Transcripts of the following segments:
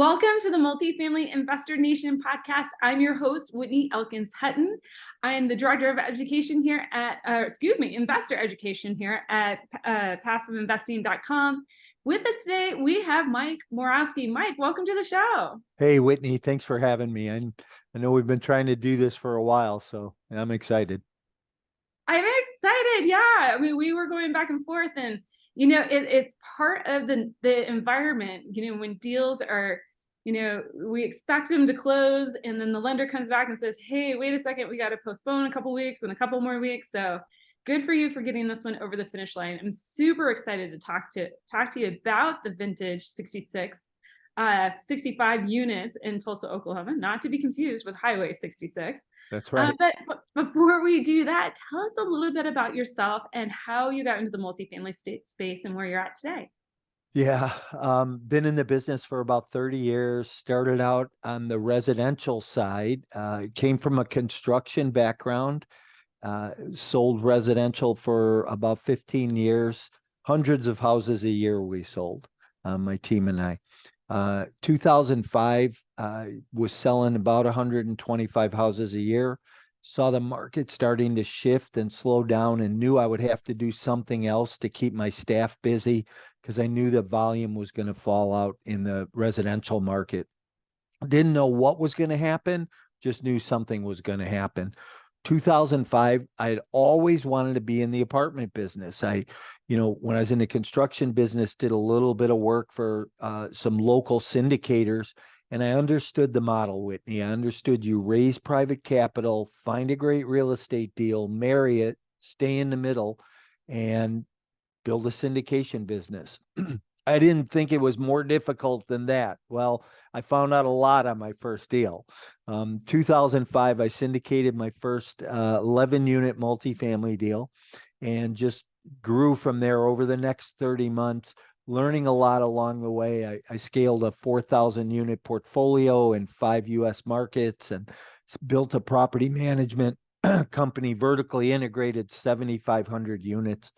Welcome to the Multifamily Investor Nation podcast. I'm your host, Whitney Elkins Hutton. I am the Director of Education here at, Investor Education here at PassiveInvesting.com. With us today, we have Mike Morawski. Mike, welcome to the show. Hey, Whitney, thanks for having me. I know we've been trying to do this for a while, so I'm excited. I'm excited. Yeah. I mean, we were going back and forth, and it's part of the environment. When deals are, we expect them to close, and then the lender comes back and says, "Hey, wait a second, we got to postpone a couple weeks and a couple more weeks." So good for you for getting this one over the finish line. I'm super excited to talk to you about the vintage 65 units in Tulsa, Oklahoma, not to be confused with Highway 66. That's right. But before we do that, tell us a little bit about yourself and how you got into the multifamily space and where you're at today. Yeah, been in the business for about 30 years, started out on the residential side, came from a construction background, sold residential for about 15 years, hundreds of houses a year we sold, my team and I. 2005, was selling about 125 houses a year, saw the market starting to shift and slow down, and knew I would have to do something else to keep my staff busy because I knew the volume was going to fall out in the residential market. Didn't know what was going to happen, just knew something was going to happen. 2005, I had always wanted to be in the apartment business. When I was in the construction business, did a little bit of work for some local syndicators, and I understood the model, Whitney. I understood you raise private capital, find a great real estate deal, marry it, stay in the middle, and build a syndication business. I didn't think it was more difficult than that. Well, I found out a lot on my first deal. 2005, I syndicated my first 11-unit multifamily deal and just grew from there over the next 30 months, learning a lot along the way. I scaled a 4,000-unit portfolio in 5 U.S. markets and built a property management company, vertically integrated 7,500 units.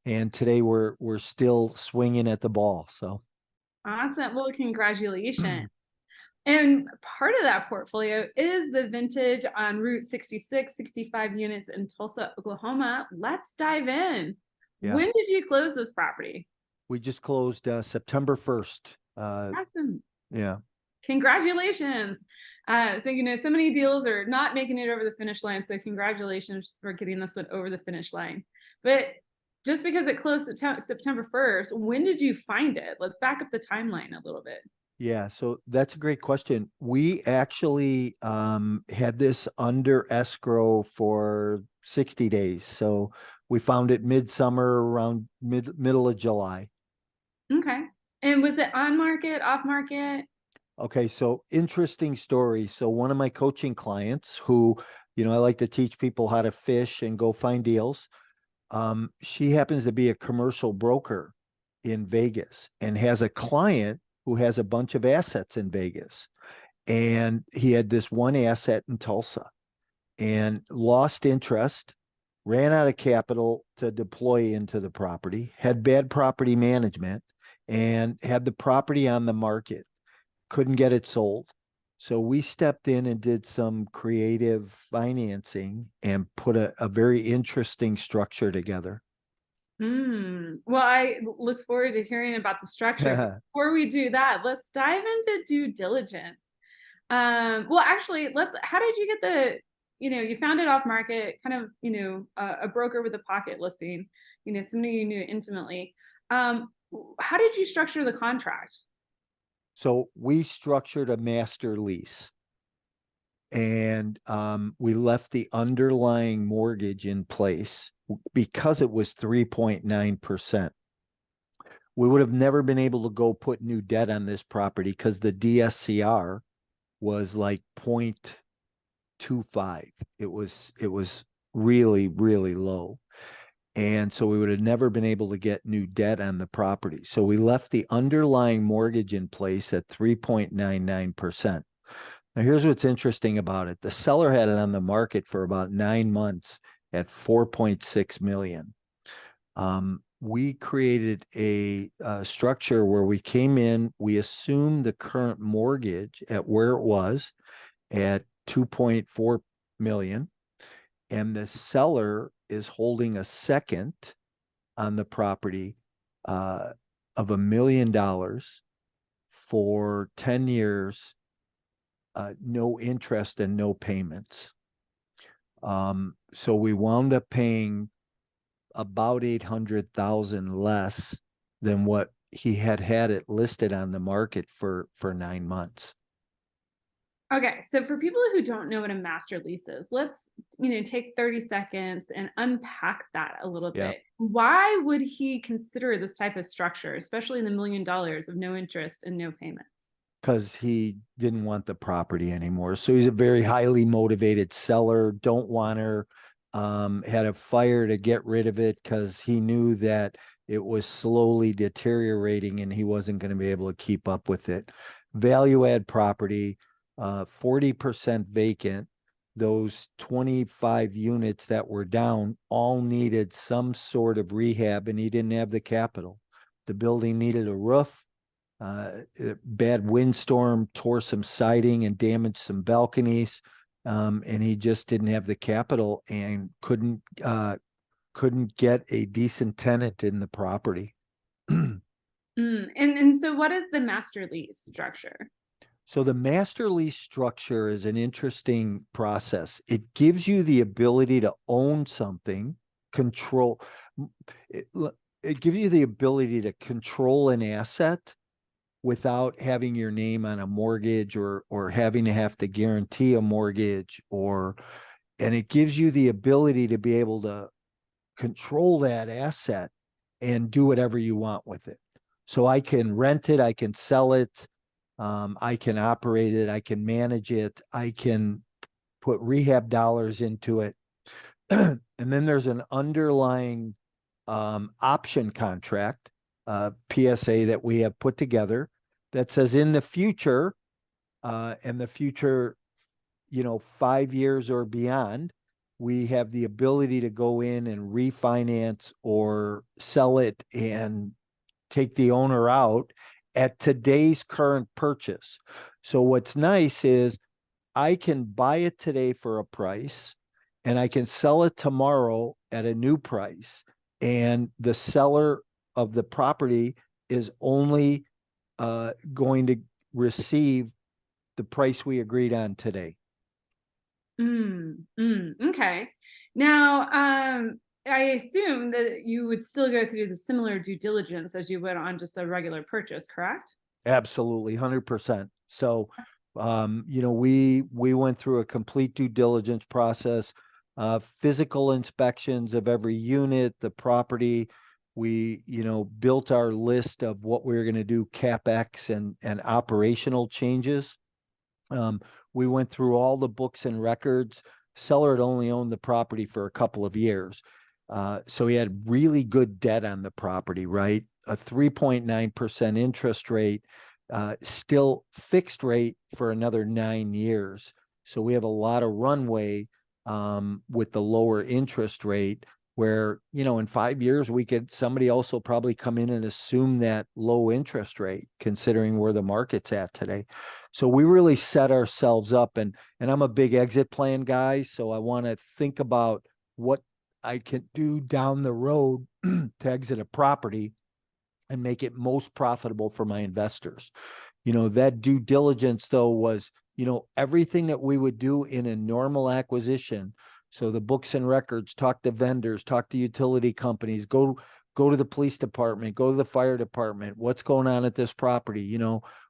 And today we're still swinging at the ball. So awesome. Well, congratulations. And part of that portfolio is the vintage on Route 66, 65 units in Tulsa, Oklahoma. Let's dive in. Yeah. When did you close this property? We just closed September 1st. Awesome. Yeah. Congratulations. So many deals are not making it over the finish line. So congratulations for getting this one over the finish line. But just because it closed September 1st, when did you find it? Let's back up the timeline a little bit. Yeah, so that's a great question. We actually had this under escrow for 60 days. So we found it midsummer, around middle of July. Okay. And was it on market, off market? Okay, so interesting story. So one of my coaching clients who, I like to teach people how to fish and go find deals. She happens to be a commercial broker in Vegas and has a client who has a bunch of assets in Vegas. And he had this one asset in Tulsa and lost interest, ran out of capital to deploy into the property, had bad property management, and had the property on the market, couldn't get it sold. So we stepped in and did some creative financing and put a very interesting structure together. Well, I look forward to hearing about the structure. Before we do that, let's dive into due diligence. Well, actually, how did you get you found it off market, kind of, a broker with a pocket listing, somebody you knew intimately. How did you structure the contract? So we structured a master lease, and we left the underlying mortgage in place because it was 3.9%. We would have never been able to go put new debt on this property because the DSCR was like 0.25. It was really, really low. And so we would have never been able to get new debt on the property. So we left the underlying mortgage in place at 3.99%. Now, here's what's interesting about it. The seller had it on the market for about 9 months at 4.6 million. We created a structure where we came in, we assumed the current mortgage at where it was at 2.4 million, and the seller is holding a second on the property of $1 million for 10 years, no interest and no payments. So we wound up paying about 800,000 less than what he had it listed on the market for 9 months. Okay, so for people who don't know what a master lease is, let's take 30 seconds and unpack that a little Yeah. bit. Why would he consider this type of structure, especially in the $1 million of no interest and no payments? Because he didn't want the property anymore. So he's a very highly motivated seller, don't want her, had a fire to get rid of it because he knew that it was slowly deteriorating and he wasn't going to be able to keep up with it. Value add property, 40% vacant. Those 25 units that were down all needed some sort of rehab, and he didn't have the capital. The building needed a roof. Bad windstorm tore some siding and damaged some balconies, and he just didn't have the capital and couldn't get a decent tenant in the property. And so what is the master lease structure? So the master lease structure is an interesting process. It gives you the ability to own something, control. It gives you the ability to control an asset without having your name on a mortgage or having to have to guarantee a mortgage, and it gives you the ability to be able to control that asset and do whatever you want with it. So I can rent it, I can sell it, I can operate it, I can manage it, I can put rehab dollars into it. And then there's an underlying option contract, PSA, that we have put together that says in the future, and the future, 5 years or beyond, we have the ability to go in and refinance or sell it and take the owner out at today's current purchase. So what's nice is I can buy it today for a price and I can sell it tomorrow at a new price. And the seller of the property is only going to receive the price we agreed on today. Okay. Now, I assume that you would still go through the similar due diligence as you would on just a regular purchase, correct? Absolutely, 100%. So, we went through a complete due diligence process, physical inspections of every unit, the property. We, built our list of what we were going to do, CapEx and operational changes. We went through all the books and records. Seller had only owned the property for a couple of years. So he had really good debt on the property, right? A 3.9% interest rate, still fixed rate for another 9 years. So we have a lot of runway with the lower interest rate, where, in 5 years, somebody else will probably come in and assume that low interest rate, considering where the market's at today. So we really set ourselves up, and I'm a big exit plan guy. So I want to think about what I can do down the road to exit a property and make it most profitable for my investors. That due diligence, though, was, everything that we would do in a normal acquisition. So the books and records, talk to vendors, talk to utility companies, go to the police department, go to the fire department. What's going on at this property?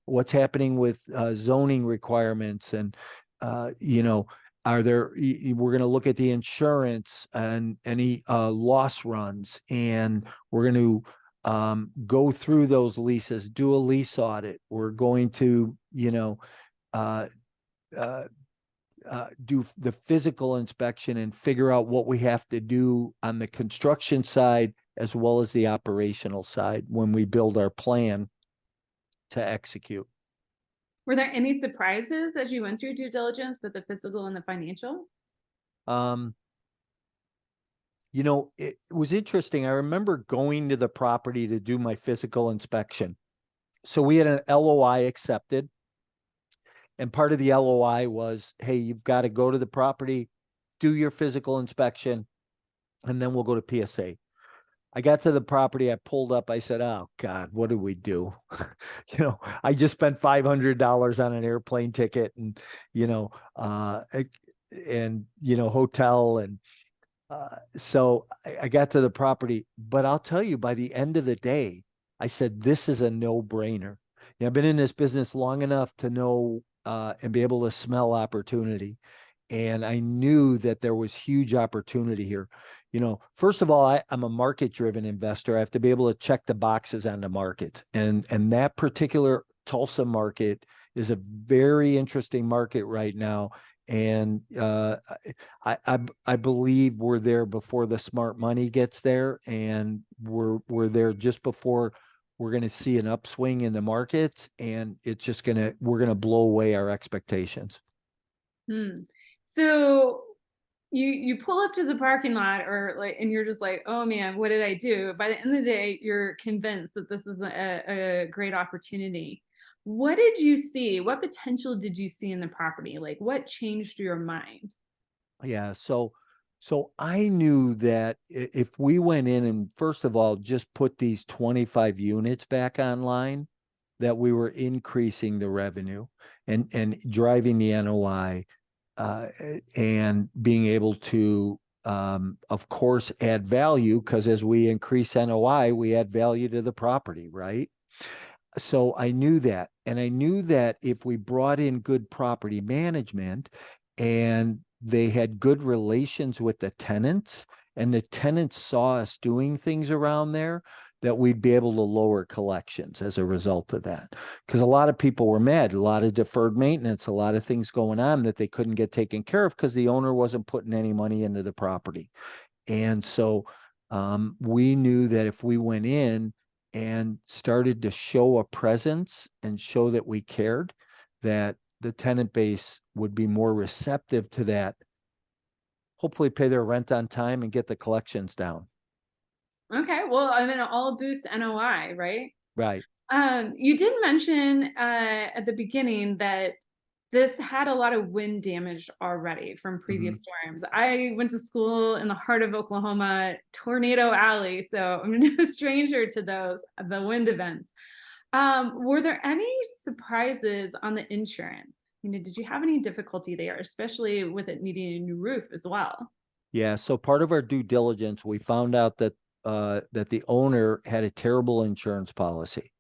What's happening with zoning requirements, and we're going to look at the insurance and any loss runs, and we're going to go through those leases, do a lease audit. We're going to, do the physical inspection and figure out what we have to do on the construction side as well as the operational side when we build our plan to execute. Were there any surprises as you went through due diligence with the physical and the financial? It was interesting. I remember going to the property to do my physical inspection. So we had an LOI accepted, and part of the LOI was, hey, you've got to go to the property, do your physical inspection, and then we'll go to PSA. I got to the property, I pulled up, I said, oh God, what did we do? I just spent $500 on an airplane ticket and, you know, hotel. And so I got to the property, but I'll tell you, by the end of the day, I said, this is a no-brainer. I've been in this business long enough to know and be able to smell opportunity. And I knew that there was huge opportunity here. First of all, I'm a market-driven investor. I have to be able to check the boxes on the market. And that particular Tulsa market is a very interesting market right now. And I believe we're there before the smart money gets there, and we're there just before we're going to see an upswing in the markets, and we're going to blow away our expectations. So you pull up to the parking lot, and you're just like, oh man, what did I do? By the end of the day, you're convinced that this is a great opportunity. What did you see? What potential did you see in the property? Like, what changed your mind? Yeah. So I knew that if we went in and, first of all, just put these 25 units back online, that we were increasing the revenue and driving the NOI, and being able to, of course, add value, because as we increase NOI, we add value to the property, right? So I knew that. And I knew that if we brought in good property management and they had good relations with the tenants, and the tenants saw us doing things around there, that we'd be able to lower collections as a result of that. Because a lot of people were mad, a lot of deferred maintenance, a lot of things going on that they couldn't get taken care of because the owner wasn't putting any money into the property. And so we knew that if we went in and started to show a presence and show that we cared, that the tenant base would be more receptive to that, hopefully pay their rent on time and get the collections down. Okay, well, I mean, it all boosts NOI, right? Right. You did mention at the beginning that this had a lot of wind damage already from previous storms. I went to school in the heart of Oklahoma, Tornado Alley, so I'm no stranger to the wind events. Were there any surprises on the insurance? Did you have any difficulty there, especially with it needing a new roof as well? Yeah. So part of our due diligence, we found out that the owner had a terrible insurance policy.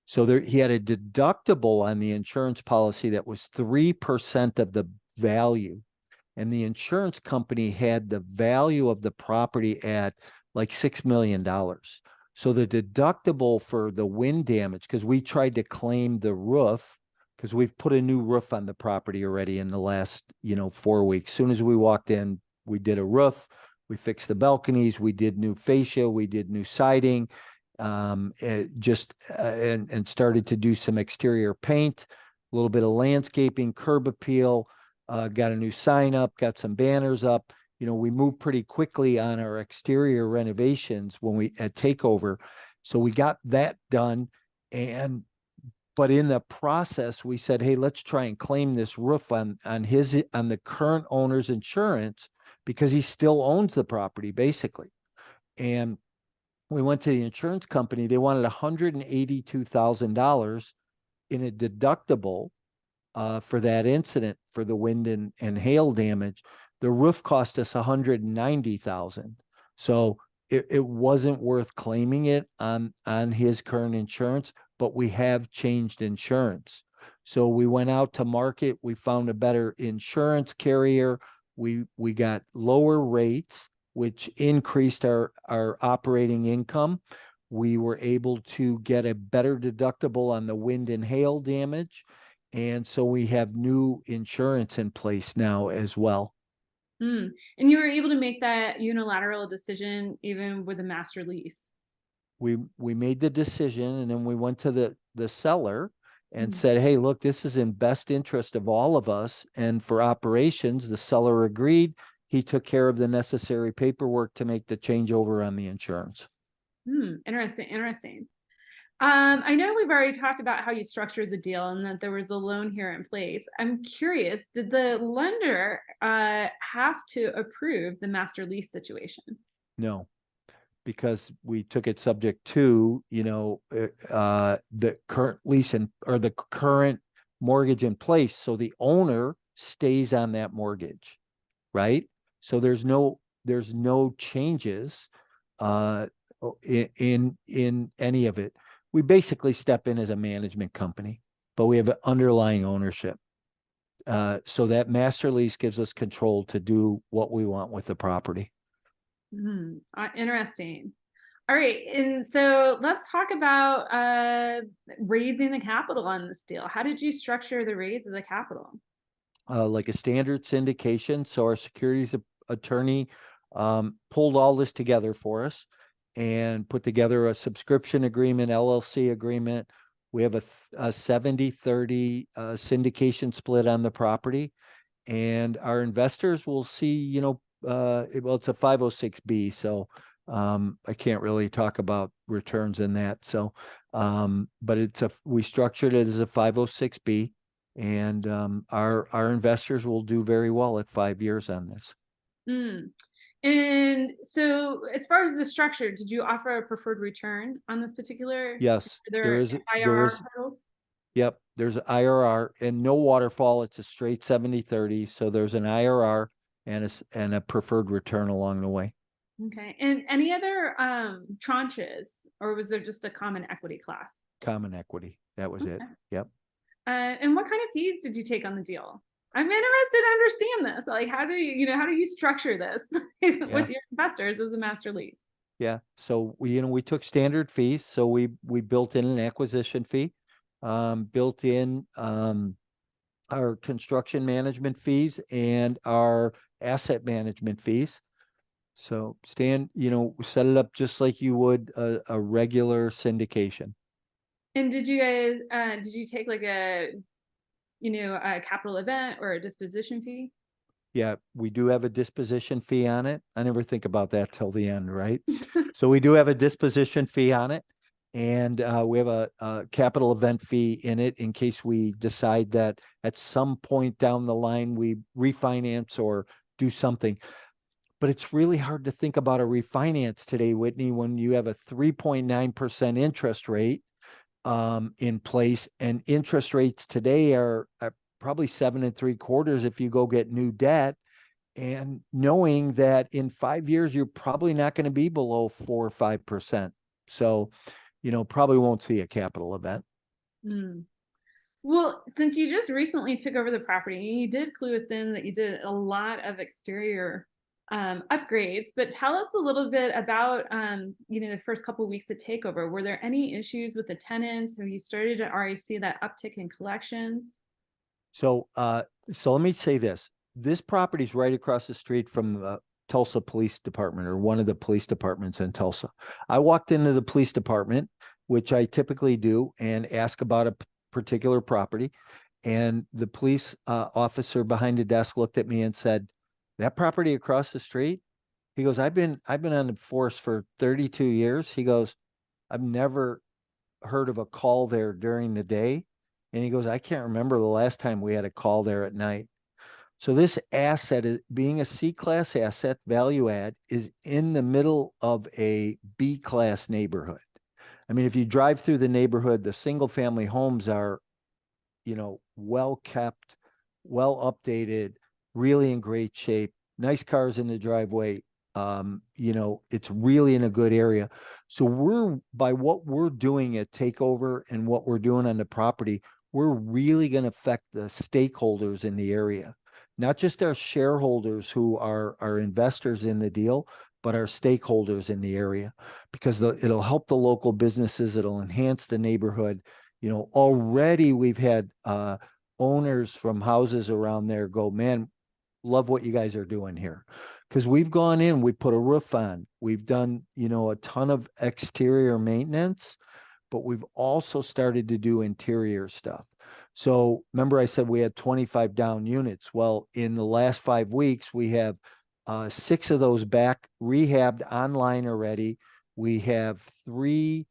So he had a deductible on the insurance policy that was 3% of the value. And the insurance company had the value of the property at like $6 million. So the deductible for the wind damage, because we tried to claim the roof, because we've put a new roof on the property already in the last, 4 weeks. As soon as we walked in, we did a roof, we fixed the balconies, we did new fascia, we did new siding, and started to do some exterior paint, a little bit of landscaping, curb appeal, got a new sign up, got some banners up. We moved pretty quickly on our exterior renovations when we at takeover. So we got that done. But in the process, we said, hey, let's try and claim this roof on the current owner's insurance, because he still owns the property basically. And we went to the insurance company. They wanted $182,000 in a deductible for that incident, for the wind and hail damage. The roof cost us $190,000. So it wasn't worth claiming it on his current insurance, but we have changed insurance. So we went out to market. We found a better insurance carrier. We got lower rates, which increased our operating income. We were able to get a better deductible on the wind and hail damage. And so we have new insurance in place now as well. And you were able to make that unilateral decision even with a master lease. We made the decision, and then we went to the seller and said, hey, look, this is in best interest of all of us. And for operations, the seller agreed. he took care of the necessary paperwork to make the changeover on the insurance. Interesting, interesting. I know we've already talked about how you structured the deal and that there was a loan here in place. I'm curious, did the lender have to approve the master lease situation? No, because we took it subject to, the current lease or the current mortgage in place. So the owner stays on that mortgage, right? So there's no changes in any of it. We basically step in as a management company, but we have an underlying ownership. So that master lease gives us control to do what we want with the property. Interesting. All right, and so let's talk about raising the capital on this deal. How did you structure the raise of the capital? Like a standard syndication. So our securities attorney pulled all this together for us and put together a subscription agreement, LLC agreement. We have a 70-30 syndication split on the property. And our investors will see, well, it's a 506B. So I can't really talk about returns in that. So, but we structured it as a 506B. And our investors will do very well at 5 years on this. And so as far as the structure, did you offer a preferred return on this particular? Yes, there is. IRR hurdles? Yep, there's IRR and no waterfall. It's a straight 70-30. So there's an IRR and a preferred return along the way. Okay. And any other tranches, or was there just a common equity class? Common equity. That was it. Yep. And what kind of fees did you take on the deal? I'm interested to understand this. Like, how do you structure this with your investors as a master lease? Yeah. So we took standard fees. So we built in an acquisition fee, built in our construction management fees and our asset management fees. So set it up just like you would a regular syndication. And did you guys did you take like a capital event or a disposition fee? Yeah, we do have a disposition fee on it. I never think about that till the end, right? So we do have a disposition fee on it. And we have a capital event fee in it in case we decide that at some point down the line we refinance or do something. But it's really hard to think about a refinance today, Whitney, when you have a 3.9% interest rate in place, and interest rates today are probably 7.75% if you go get new debt, and knowing that in 5 years you're probably not going to be below 4 or 5%. So, probably won't see a capital event. Well, since you just recently took over the property, you did clue us in that you did a lot of exterior upgrades, but tell us a little bit about the first couple of weeks of takeover. Were there any issues with the tenants? Have you started to already see that uptick in collections? So let me say this. This property is right across the street from the Tulsa Police Department, or one of the police departments in Tulsa. I walked into the police department, which I typically do, and ask about a particular property. And the police officer behind the desk looked at me and said, "That property across the street?" He goes, I've been on the force for 32 years. He goes, "I've never heard of a call there during the day." And he goes, "I can't remember the last time we had a call there at night." So this asset, is being a C-class asset, value add, is in the middle of a B-class neighborhood. I mean, if you drive through the neighborhood, the single family homes are, well kept, well updated, really in great shape, nice cars in the driveway. It's really in a good area. So by what we're doing at takeover and what we're doing on the property, we're really going to affect the stakeholders in the area, not just our shareholders who are our investors in the deal, but our stakeholders in the area, because it'll help the local businesses. It'll enhance the neighborhood. Already we've had owners from houses around there go, "Man, love what you guys are doing here." Because we've gone in, we put a roof on, we've done, a ton of exterior maintenance, but we've also started to do interior stuff. So remember I said we had 25 down units. Well, in the last 5 weeks, we have 6 of those back rehabbed online already. We have 2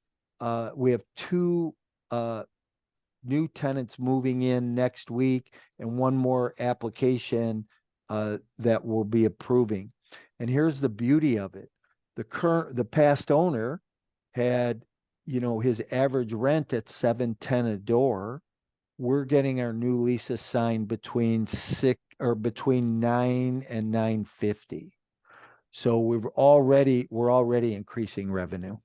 new tenants moving in next week and 1 more application that we'll be approving. And here's the beauty of it. The past owner had, his average rent at $710 a door. We're getting our new leases signed between $9 and $950. So we're already increasing revenue.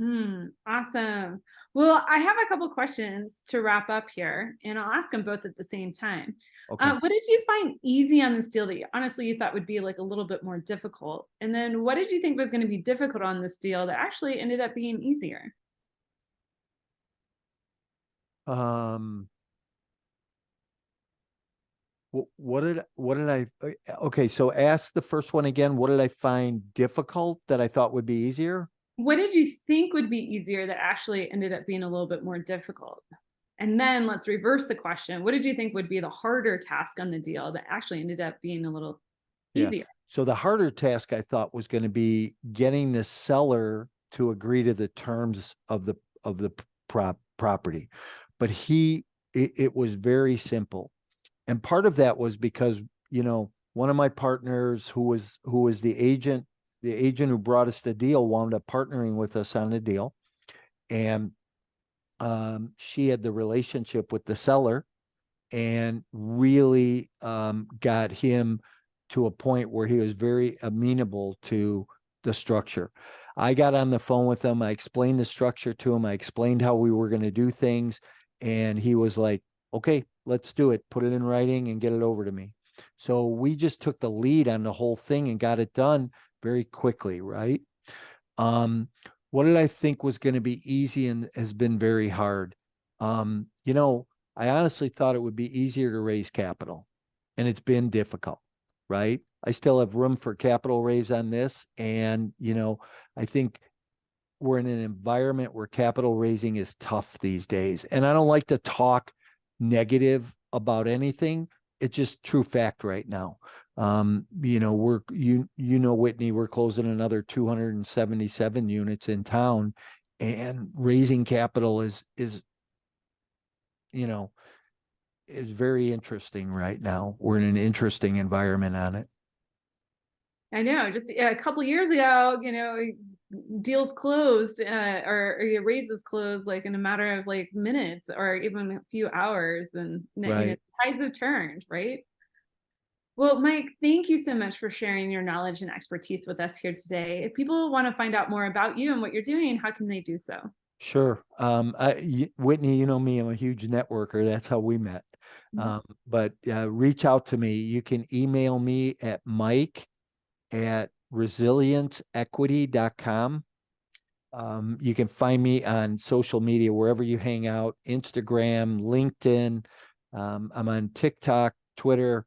Awesome. Well, I have a couple questions to wrap up here, and I'll ask them both at the same time. Okay. What did you find easy on this deal that honestly you thought would be like a little bit more difficult? And then what did you think was going to be difficult on this deal that actually ended up being easier? What did I, okay, so ask the first one again. What did I find difficult that I thought would be easier? What did you think would be easier that actually ended up being a little bit more difficult? And then let's reverse the question. What did you think would be the harder task on the deal that actually ended up being a little easier? So the harder task I thought was going to be getting the seller to agree to the terms of the property. But it was very simple. And part of that was because, one of my partners who was the agent who brought us the deal wound up partnering with us on the deal. And she had the relationship with the seller and really got him to a point where he was very amenable to the structure. I got on the phone with him. I explained the structure to him. I explained how we were going to do things. And he was like, okay, let's do it. Put it in writing and get it over to me. So we just took the lead on the whole thing and got it done very quickly, right? What did I think was going to be easy and has been very hard? I honestly thought it would be easier to raise capital, and it's been difficult, right? I still have room for capital raise on this. And, I think we're in an environment where capital raising is tough these days. And I don't like to talk negative about anything. It's just true fact right now. Whitney, we're closing another 277 units in town, and raising capital is very interesting right now. We're in an interesting environment on it. I know, just a couple years ago, deals closed or your raises closed like in a matter of like minutes or even a few hours, and Right. tides have turned, right? Well, Mike, thank you so much for sharing your knowledge and expertise with us here today. If people want to find out more about you and what you're doing, how can they do so? Sure. Whitney, you know me, I'm a huge networker. That's how we met. But reach out to me. You can email me at mike@resilienceequity.com. You can find me on social media, wherever you hang out, Instagram, LinkedIn. I'm on TikTok, Twitter.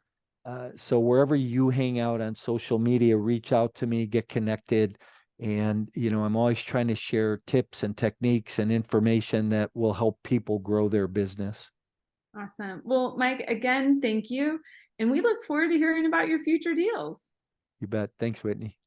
So wherever you hang out on social media, reach out to me, get connected. And, I'm always trying to share tips and techniques and information that will help people grow their business. Awesome. Well, Mike, again, thank you. And we look forward to hearing about your future deals. You bet. Thanks, Whitney.